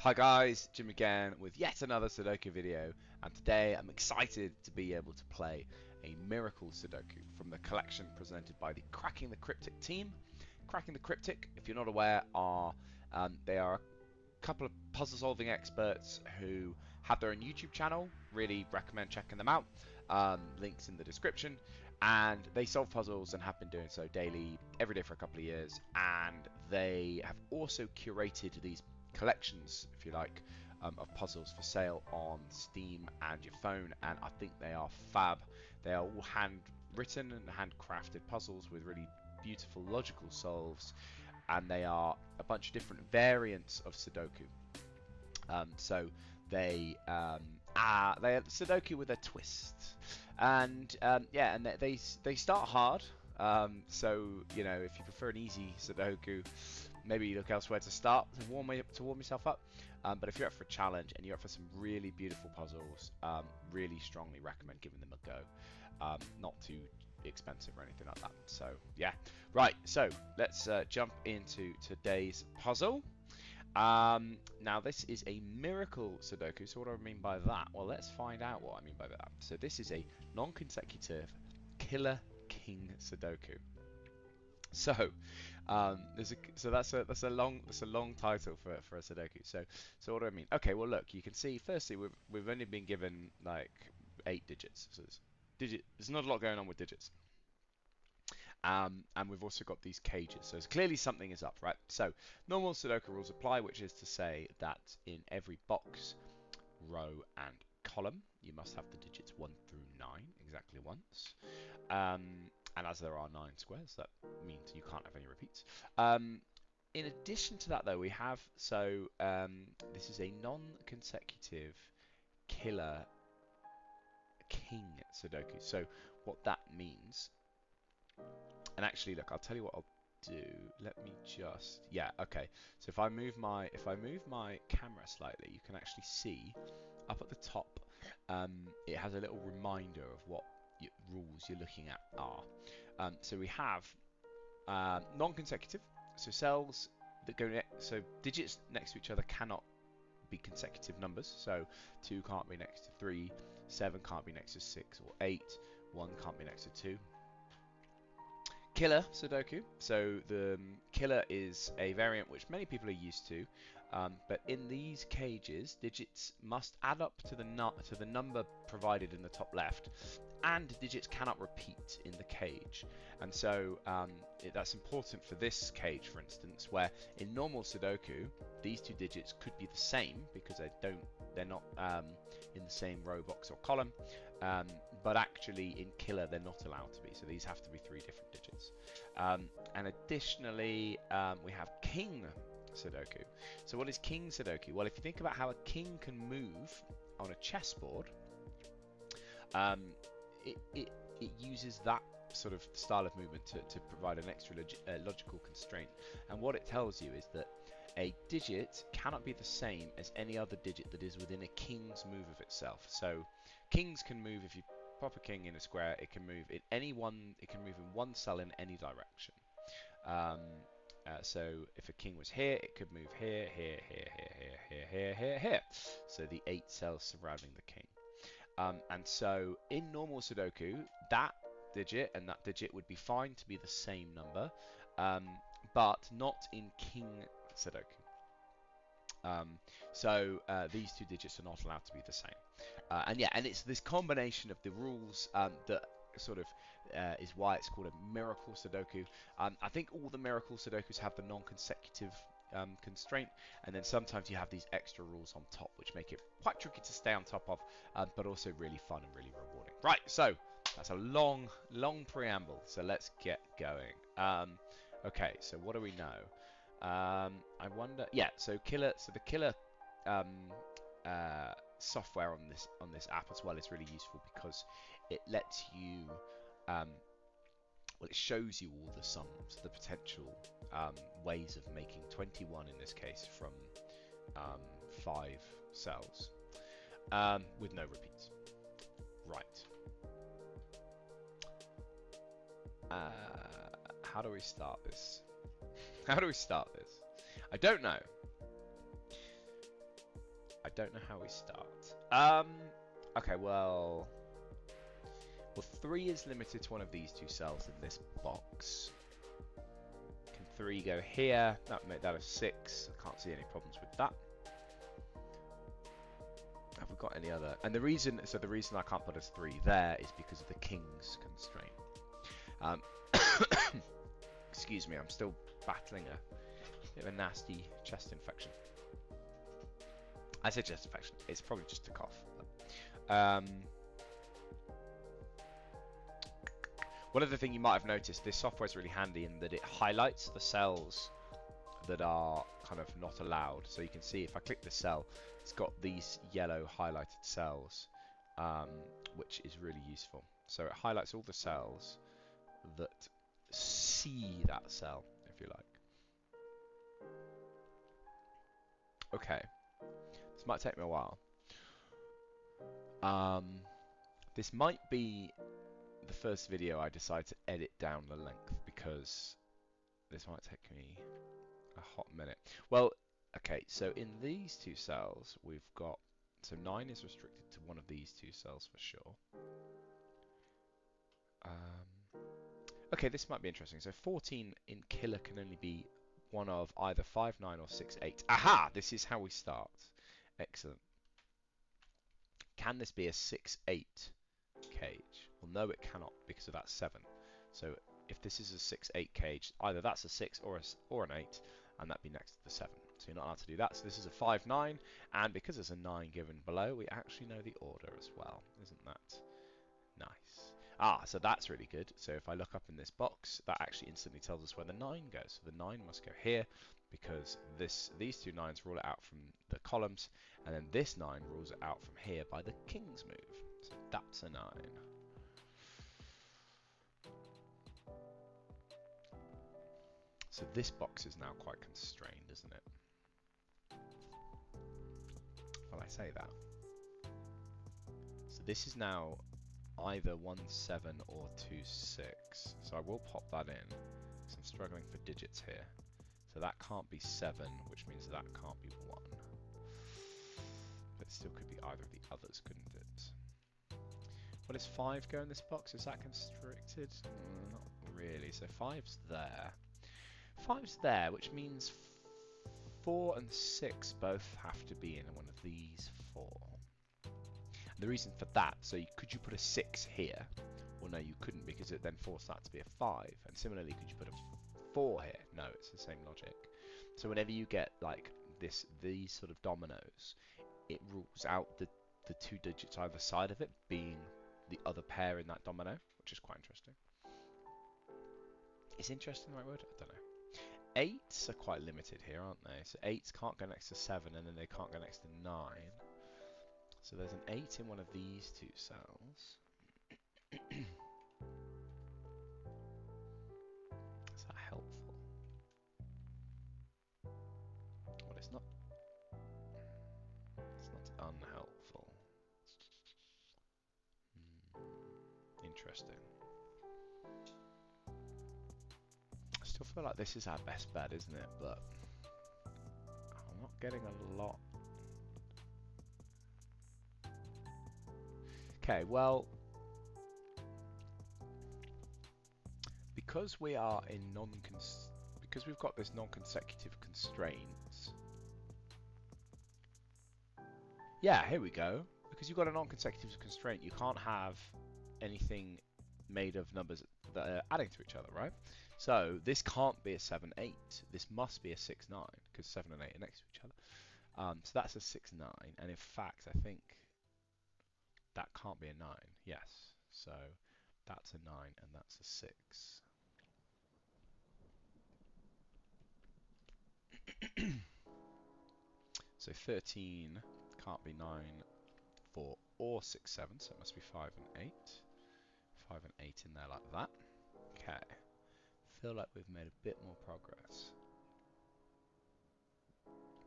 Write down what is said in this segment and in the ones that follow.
Hi guys, Jim again with yet another Sudoku video, and today I'm excited to be able to play a miracle Sudoku from the collection presented by the Cracking the Cryptic team. Cracking the Cryptic, if you're not aware, they are a couple of puzzle solving experts who have their own YouTube channel. Really recommend checking them out. Links in the description. And they solve puzzles and have been doing so daily, every day for a couple of years. And they have also curated these collections, if you like, of puzzles for sale on Steam and your phone, and I think they are fab. They are all handwritten and handcrafted puzzles with really beautiful logical solves, and they are a bunch of different variants of Sudoku. So they are Sudoku with a twist, and yeah, and they start hard. So you know, if you prefer an easy Sudoku, maybe you look elsewhere to start to warm yourself up. But if you're up for a challenge and you're up for some really beautiful puzzles, really strongly recommend giving them a go. Not too expensive or anything like that. So yeah, right. So let's jump into today's puzzle. Now this is a miracle Sudoku. So what do I mean by that? Well, let's find out what I mean by that. So this is a non-consecutive killer king Sudoku. So, that's a long title for a Sudoku. So what do I mean? Okay, well look, you can see firstly we've only been given like 8 digits. So there's not a lot going on with digits. And we've also got these cages, so clearly something is up, right? So normal Sudoku rules apply, which is to say that in every box, row, and column, you must have the digits 1 through 9 exactly once. And as there are 9 squares, that means you can't have any repeats. In addition to that, though, we have this is a non-consecutive killer king Sudoku. So what that means. And actually, look, I'll tell you what I'll do. Let me just, yeah, okay. So if I move my camera slightly, you can actually see up at the top. It has a little reminder of what rules you're looking at are. So we have non-consecutive. So cells that go so digits next to each other cannot be consecutive numbers. So 2 can't be next to 3, 7 can't be next to 6 or 8, 1 can't be next to 2. Killer Sudoku. So the killer is a variant which many people are used to, but in these cages, digits must add up to the number provided in the top left, and digits cannot repeat in the cage. And so that's important for this cage, for instance, where in normal Sudoku, these 2 digits could be the same because they're not in the same row, box, or column. But actually, in killer, they're not allowed to be. So these have to be 3 different digits. And additionally, we have king Sudoku. So what is king Sudoku? Well, if you think about how a king can move on a chessboard, it uses that sort of style of movement to provide an extra logical constraint. And what it tells you is that a digit cannot be the same as any other digit that is within a king's move of itself. So kings can move, if you pop a king in a square, it can move in it can move in one cell in any direction. So if a king was here, it could move here, here, here, here, here, here, here, here. So the 8 cells surrounding the king. And so in normal Sudoku, that digit and that digit would be fine to be the same number, but not in king Sudoku. So these 2 digits are not allowed to be the same. And yeah, and it's this combination of the rules that sort of is why it's called a miracle Sudoku. I think all the miracle Sudokus have the non-consecutive constraint, and then sometimes you have these extra rules on top which make it quite tricky to stay on top of, but also really fun and really rewarding. Right, so that's a long preamble, so let's get going. Okay, so what do we know? I wonder, yeah, so the killer software on this app as well is really useful because it lets you well, it shows you all the sums, the potential ways of making 21 in this case from 5 cells with no repeats. Right. How do we start this? I don't know. I don't know how we start. Okay, well, 3 is limited to one of these 2 cells in this box. Can 3 go here? That made that a 6. I can't see any problems with that. Have we got any other? And the reason I can't put a 3 there is because of the king's constraint. Excuse me, I'm still battling a bit of a nasty chest infection. I say chest infection, it's probably just a cough. One other thing you might have noticed, this software is really handy in that it highlights the cells that are kind of not allowed. So you can see if I click the cell, it's got these yellow highlighted cells, which is really useful. So it highlights all the cells that see that cell, if you like. Okay, this might take me a while. This might be the first video I decide to edit down the length, because this might take me a hot minute. Well, okay, so in these 2 cells we've got, so 9 is restricted to one of these 2 cells for sure. Okay, this might be interesting. So 14 in killer can only be one of either 5, 9 or 6, 8. Aha! This is how we start. Excellent. Can this be a 6, 8 cage? Well, no, it cannot, because of that 7. So if this is a 6, 8 cage, either that's a 6 or an 8, and that'd be next to the 7. So you're not allowed to do that. So this is a 5, 9, and because there's a 9 given below, we actually know the order as well. Isn't that nice? So that's really good. So if I look up in this box, that actually instantly tells us where the 9 goes. So the 9 must go here, because these 2 9s rule it out from the columns, and then this 9 rules it out from here by the king's move. So that's a 9. So this box is now quite constrained, isn't it? Well, I say that. So this is now either 1, 7 or 2, 6. So I will pop that in, because I'm struggling for digits here. So that can't be 7, which means that can't be 1. But it still could be either of the others, couldn't it? What does 5 go in this box? Is that constricted? Not really. So 5's there. 5's there, which means 4 and 6 both have to be in one of these 4. And the reason for that, so could you put a 6 here? Well, no, you couldn't, because it then forced that to be a 5. And similarly, could you put a 4 here? No, it's the same logic. So whenever you get like these sort of dominoes, it rules out the 2 digits either side of it being the other pair in that domino, which is quite interesting. Is interesting the right word? I don't know. 8s are quite limited here, aren't they? So 8s can't go next to 7, and then they can't go next to 9. So there's an 8 in one of these 2 cells. Is that helpful? Well, it's not. It's not unhelpful. Interesting. I still feel like this is our best bet, isn't it? But I'm not getting a lot. Okay, well, because we are in because we've got this non-consecutive constraints. Yeah, here we go. Because you've got a non-consecutive constraint, you can't have anything made of numbers that are adding to each other, right? So this can't be a 7, 8. This must be a 6, 9, because 7 and 8 are next to each other. So that's a 6, 9, and in fact, I think that can't be a 9. Yes, so that's a 9 and that's a 6. So 13 can't be 9, 4 or 6, 7, so it must be 5 and 8. 5 and 8 in there like that. Okay, feel like we've made a bit more progress.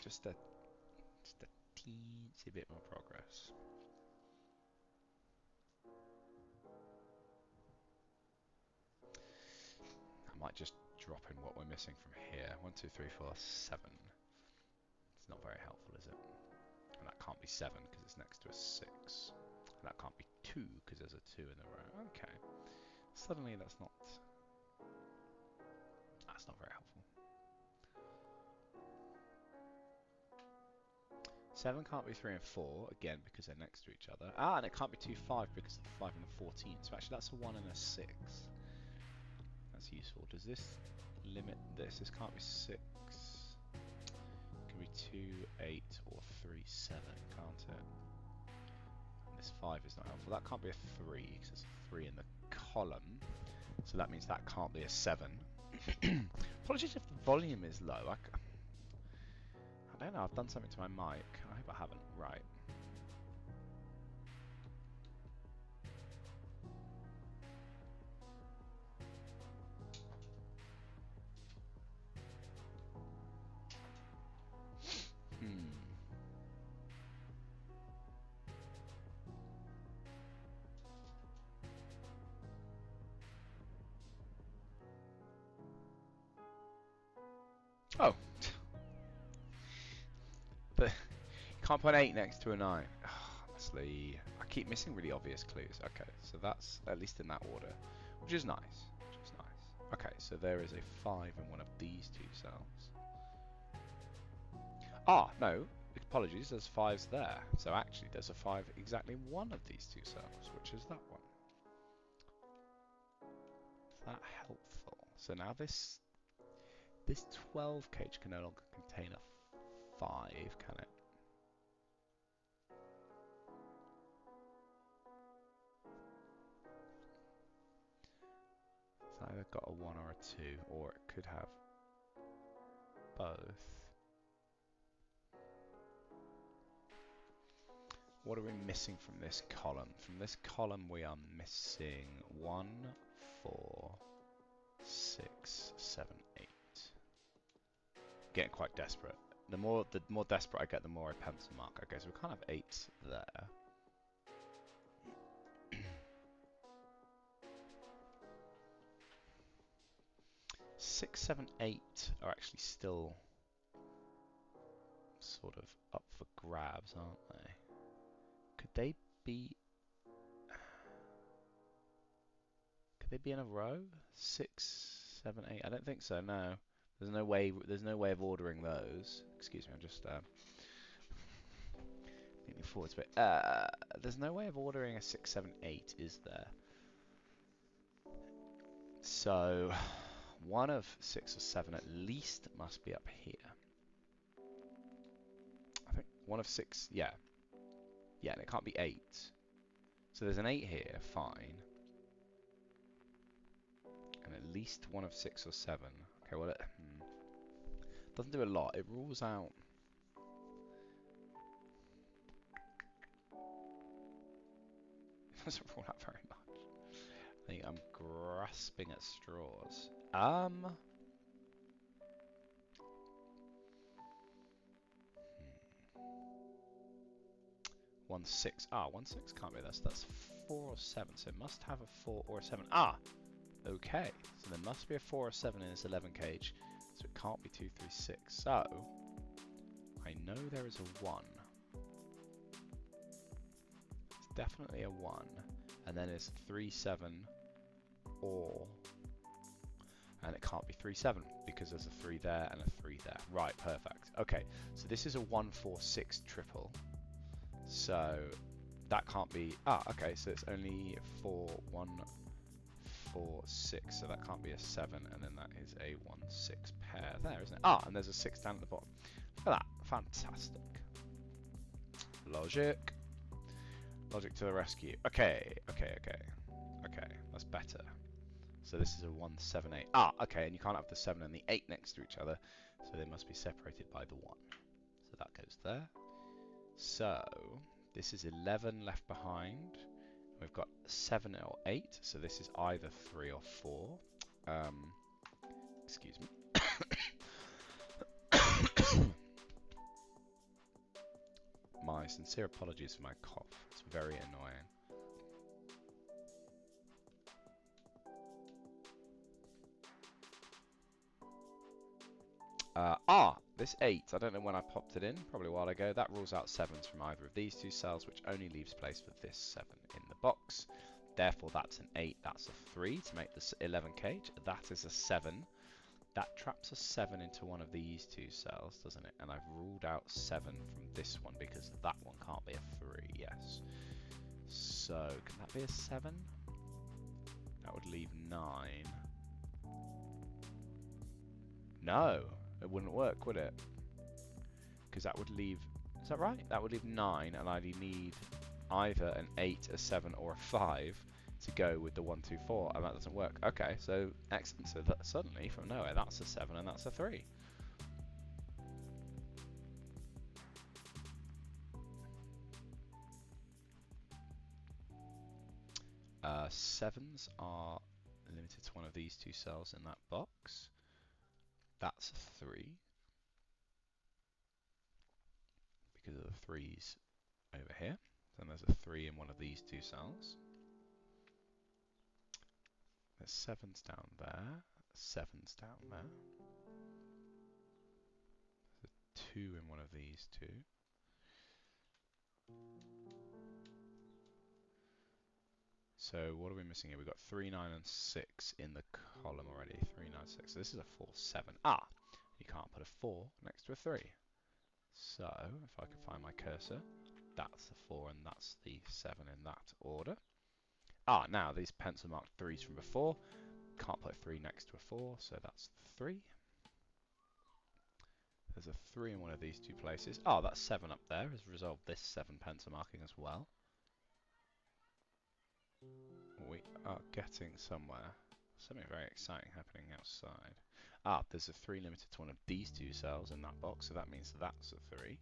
Just a teensy bit more progress. I might just drop in what we're missing from here. 1, 2, 3, 4, 7. It's not very helpful, is it? And that can't be 7 because it's next to a 6. And that can't be 2 because there's a 2 in the row. Okay. Suddenly that's not very helpful. 7 can't be 3 and 4, again, because they're next to each other. Ah, and it can't be 2, 5 because of the 5 and the 14. So actually that's a 1 and a 6. That's useful. Does this limit this? This can't be 6. It can be 2, 8, or 3, 7, can't it? And this 5 is not helpful. That can't be a 3 because there's a 3 in the column. So that means that can't be a 7. Apologies if the volume is low. I don't know, I've done something to my mic. I hope I haven't. Right. Oh. You can't put an 8 next to a 9. Honestly, I keep missing really obvious clues. Okay, so that's at least in that order, which is nice. Okay, so there is a 5 in one of these two cells. Ah, no, apologies, there's 5s there. So actually there's a 5 exactly in one of these two cells, which is that one. Is that helpful? So now this 12 cage can no longer contain a 5, can it? It's either got a 1 or a 2, or it could have both. What are we missing from this column? From this column we are missing 1, 4, 6, 7, 8. Getting quite desperate. The more desperate I get, the more I pencil mark. Okay, so we can't have 8 there. 6, 7, 8 are actually still sort of up for grabs, aren't they? Could they be in a row? 6, 7, 8. I don't think so. No, there's no way. There's no way of ordering those. Excuse me. I'm just leaning forwards a bit. There's no way of ordering a 6, 7, 8, is there? So one of 6 or 7 at least must be up here. I think one of 6. Yeah. Yeah, and it can't be 8. So there's an 8 here. Fine. And at least one of 6 or 7. Okay, well, it doesn't do a lot. It rules out. It doesn't rule out very much. I think I'm grasping at straws. 1, 6. 1, 6 can't be this. That's 4 or 7. So it must have a 4 or a 7. Okay. So there must be a 4 or 7 in this 11 cage. So it can't be 2, 3, 6. So I know there is a 1. It's definitely a 1. And then it's 3, 7, or... And it can't be 3, 7 because there's a 3 there and a 3 there. Right, perfect. Okay, so this is a 1, 4, 6 triple. So that can't be... okay, so it's only 4, 1, 4, 6. So that can't be a 7, and then that is a 1, 6 pair there, isn't it? And there's a 6 down at the bottom. Look at that. Fantastic. Logic. Logic to the rescue. Okay. That's better. So this is a 1, 7, 8. Okay, and you can't have the 7 and the 8 next to each other, so they must be separated by the 1. So that goes there. So this is 11 left behind. We've got 7 or 8, so this is either 3 or 4. Excuse me. My sincere apologies for my cough. It's very annoying. This 8, I don't know when I popped it in, probably a while ago. That rules out 7s from either of these two cells, which only leaves place for this 7 in the box. Therefore, that's an 8, that's a 3 to make this 11 cage. That is a 7. That traps a 7 into one of these two cells, doesn't it? And I've ruled out 7 from this one because that one can't be a 3, yes. So, can that be a 7? That would leave 9. No, it wouldn't work, would it? Because that would leave, is that right? That would leave 9, and I'd need either an 8, a 7, or a 5 to go with the 1, 2, 4, and that doesn't work. Okay, so excellent. So that suddenly, from nowhere, that's a 7 and that's a 3. Sevens are limited to one of these two cells in that box. That's a 3. Because of the 3's over here. Then there's a 3 in one of these two cells. There's 7's down there. 7's down there. There's a 2 in one of these two. So what are we missing here? We've got 3, 9, and 6 in the column already. 3, 9, 6. So this is a 4, 7. Ah! You can't put a 4 next to a 3. So, if I can find my cursor, that's the 4 and that's the 7 in that order. Ah, now these pencil marked 3's from before. Can't put a 3 next to a 4, so that's 3. There's a 3 in one of these two places. Oh, that 7 up there has resolved this 7 pencil marking as well. We are getting somewhere. Something very exciting happening outside. Ah, there's a 3 limited to one of these two cells in that box, so that means that's a 3.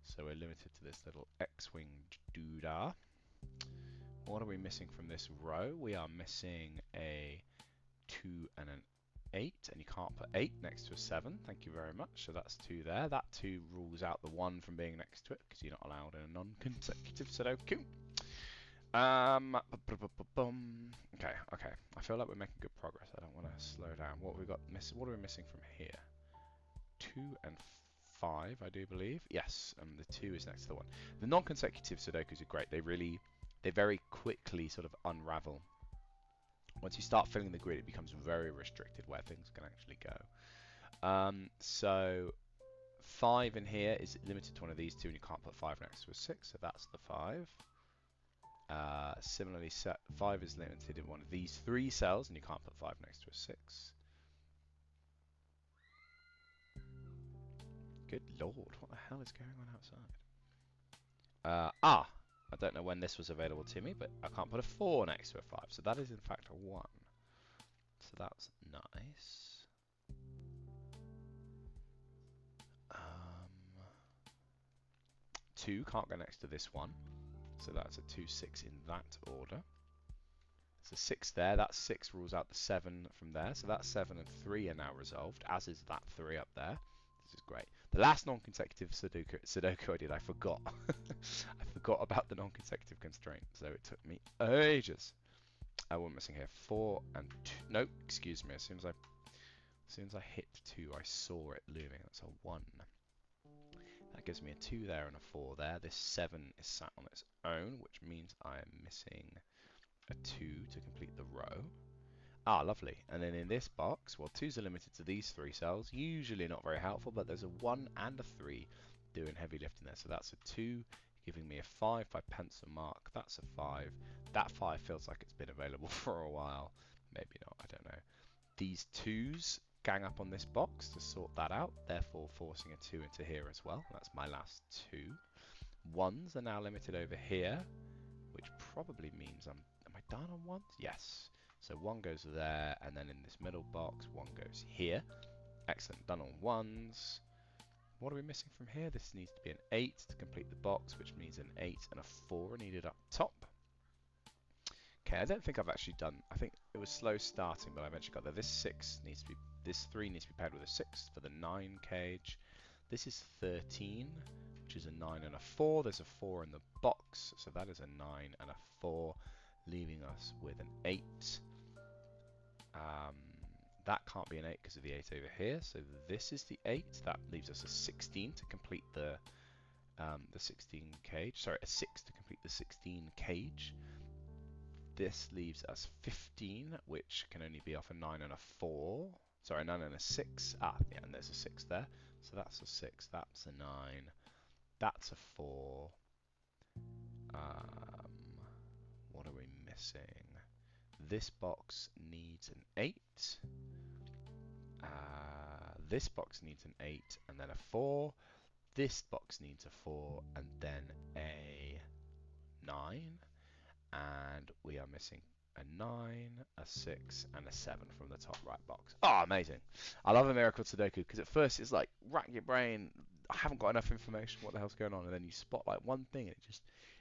So we're limited to this little X-wing doodah. What are we missing from this row? We are missing a 2 and an 8, and you can't put 8 next to a 7. Thank you very much. So that's 2 there. That 2 rules out the 1 from being next to it, because you're not allowed in a non-consecutive Sudoku. Okay. I feel like we're making good progress. I don't want to slow down. What we got? What are we missing from here? 2 and 5, I do believe. Yes, and the 2 is next to the 1. The non-consecutive Sudokus are great. They very quickly sort of unravel. Once you start filling the grid, it becomes very restricted where things can actually go. So 5 in here is limited to one of these two, and you can't put 5 next to a 6, so that's the 5. Similarly, 5 is limited in one of these 3 cells, and you can't put 5 next to a 6. Good lord, what the hell is going on outside? I don't know when this was available to me, but I can't put a 4 next to a 5, so that is in fact a 1. So that's nice. 2 can't go next to this one, so that's a 2, 6 in that order. There's a 6 there, that 6 rules out the 7 from there, so that 7 and 3 are now resolved, as is that 3 up there. This is great. The last non-consecutive Sudoku I did, I forgot. I forgot about the non-consecutive constraint, so it took me ages. We're missing here 4 and 2. Nope, excuse me. As soon as I hit 2, I saw it looming. That's a 1. That gives me a 2 there and a 4 there. This 7 is sat on its own, which means I am missing a 2 to complete the row. Ah, lovely. And then in this box, well, 2's are limited to these 3 cells. Usually not very helpful, but there's a 1 and a 3 doing heavy lifting there. So that's a 2, giving me a 5 by pencil mark. That's a 5. That 5 feels like it's been available for a while. Maybe not, I don't know. These 2's gang up on this box to sort that out, therefore forcing a 2 into here as well. That's my last 2. 1's are now limited over here, which probably means am I done on 1's? Yes. So 1 goes there, and then in this middle box, 1 goes here. Excellent, done on 1's. What are we missing from here? This needs to be an 8 to complete the box, which means an 8 and a 4 are needed up top. Okay, I don't think I've actually done, I think it was slow starting, but I eventually got there. This 3 needs to be paired with a 6 for the 9 cage. This is 13, which is a 9 and a 4. There's a 4 in the box, so that is a 9 and a 4, leaving us with an 8. That can't be an 8 because of the 8 over here. So this is the 8. That leaves us a 16 to complete the 16 cage. Sorry, a 6 to complete the 16 cage. This leaves us 15, which can only be off a 9 and a 4. Sorry, 9 and a 6. Ah, yeah, and there's a 6 there. So that's a 6. That's a 9. That's a 4. What are we missing? This box needs an 8. This box needs an 8 and then a 4. This box needs a 4 and then a 9. And we are missing a 9, a 6, and a 7 from the top right box. Oh, amazing. I love a miracle Sudoku because at first it's like, rack your brain, I haven't got enough information, what the hell's going on? And then you spot like one thing and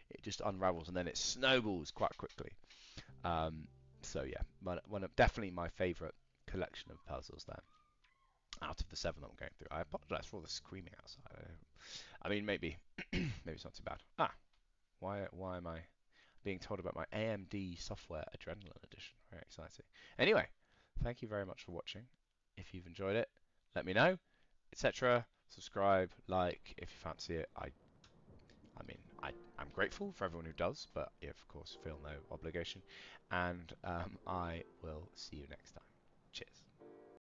it just unravels and then it snowballs quite quickly. So yeah, definitely my favourite collection of puzzles there. Out of the 7 that I'm going through. I apologise for all the screaming outside. I mean, maybe it's not too bad. Why am I being told about my AMD software Adrenaline Edition? Very exciting. Anyway, thank you very much for watching. If you've enjoyed it, let me know, etc. Subscribe, like if you fancy it. I'm grateful for everyone who does, but you of course feel no obligation. And I will see you next time. Cheers.